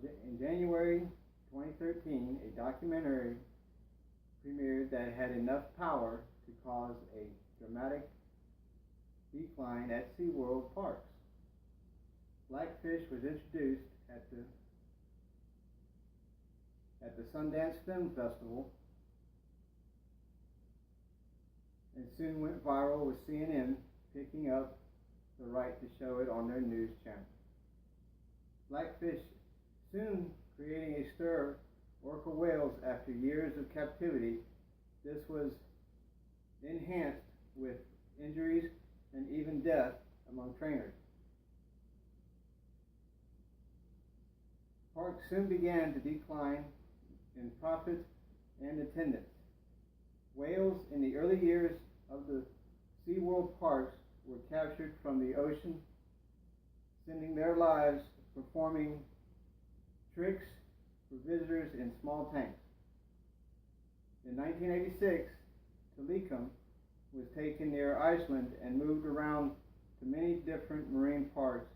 In January 2013, a documentary premiered that had enough power to cause a dramatic decline at SeaWorld parks. Blackfish was introduced at the Sundance Film Festival and soon went viral, with CNN picking up the right to show it on their news channel. Blackfish soon creating a stir orca whales after years of captivity. This was enhanced with injuries and even death among trainers. Parks soon began to decline in profits and attendance. Whales in the early years of the SeaWorld parks were captured from the ocean, spending their lives performing tricks for visitors in small tanks. In 1986, Tilikum was taken near Iceland and moved around to many different marine parks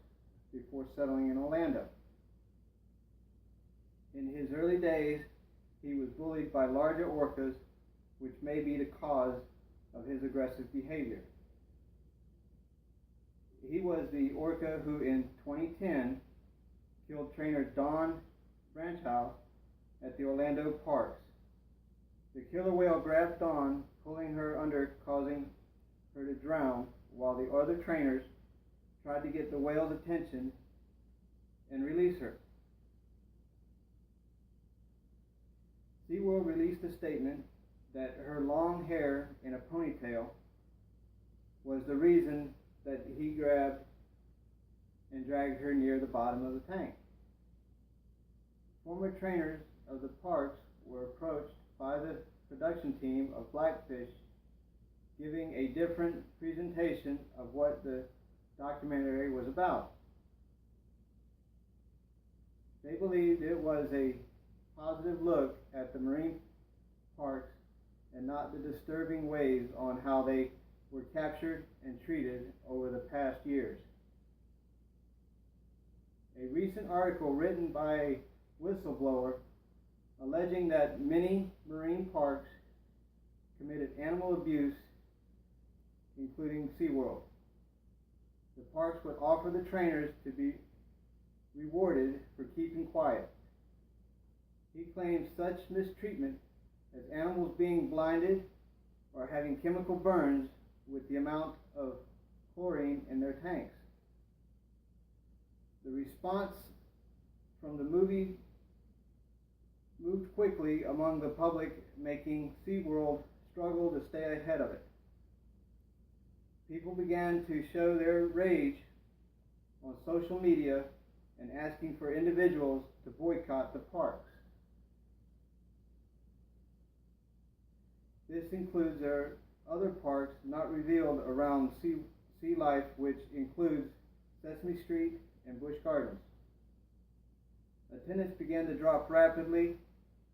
before settling in Orlando. In his early days, he was bullied by larger orcas, which may be the cause of his aggressive behavior. He was the orca who in 2010 killed trainer Dawn Brancheau at the Orlando parks. The killer whale grabbed Dawn, pulling her under, causing her to drown, while the other trainers tried to get the whale's attention and release her. SeaWorld released a statement that her long hair in a ponytail was the reason that he grabbed and dragged her near the bottom of the tank. Former trainers of the parks were approached by the production team of Blackfish, giving a different presentation of what the documentary was about. They believed it was a positive look at the marine parks and not the disturbing ways on how they were captured and treated over the past years. A recent article written by a whistleblower alleging that many marine parks committed animal abuse, including SeaWorld. The parks would offer the trainers to be rewarded for keeping quiet. He claims such mistreatment as animals being blinded or having chemical burns with the amount of chlorine in their tanks. The response from the movie moved quickly among the public, making SeaWorld struggle to stay ahead of it. People began to show their rage on social media and asking for individuals to boycott the parks. This includes their other parks not revealed around sea life, which includes Sesame Street and Busch Gardens. Attendance began to drop rapidly,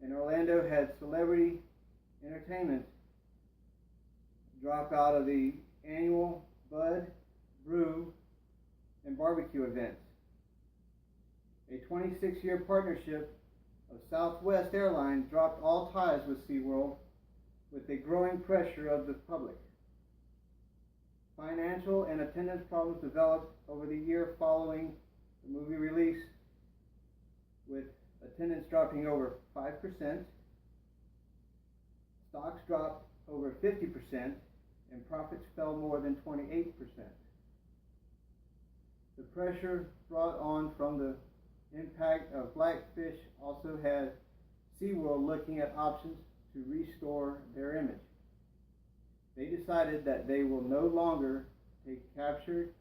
and Orlando had celebrity entertainment drop out of the annual Bud, Brew, and barbecue events. A 26-year partnership of Southwest Airlines dropped all ties with SeaWorld, with the growing pressure of the public. Financial and attendance problems developed over the year following the movie release, with attendance dropping over 5%, stocks dropped over 50%, and profits fell more than 28%. The pressure brought on from the impact of Blackfish also had SeaWorld looking at options to restore their image. They decided that they will no longer take captured,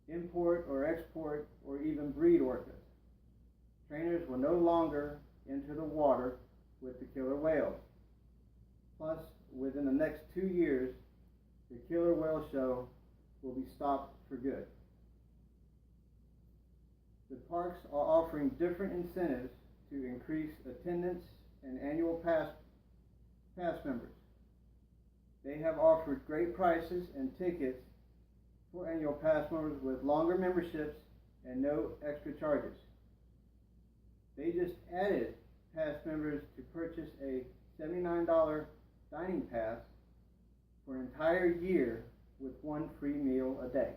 import or export, or even breed orcas. Trainers will no longer enter the water with the killer whales. Plus, within the next 2 years, the killer whale show will be stopped for good. The parks are offering different incentives to increase attendance and annual pass members. They have offered great prices and tickets for annual pass members with longer memberships and no extra charges. They just added pass members to purchase a $79 dining pass for an entire year with one free meal a day.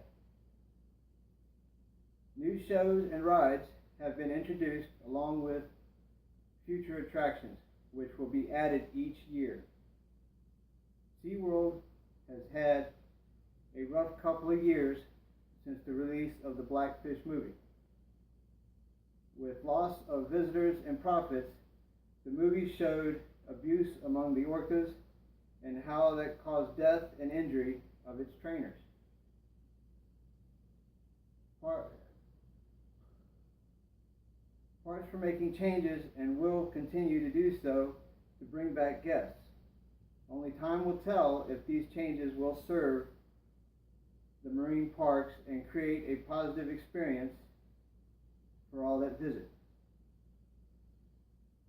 New shows and rides have been introduced along with future attractions, which will be added each year. SeaWorld has had a rough couple of years since the release of the Blackfish movie. With loss of visitors and profits, the movie showed abuse among the orcas and how that caused death and injury of its trainers. Parks are making changes and will continue to do so to bring back guests. Only time will tell if these changes will serve the marine parks and create a positive experience for all that visit.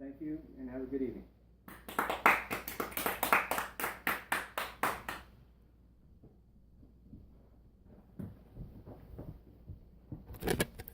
Thank you and have a good evening.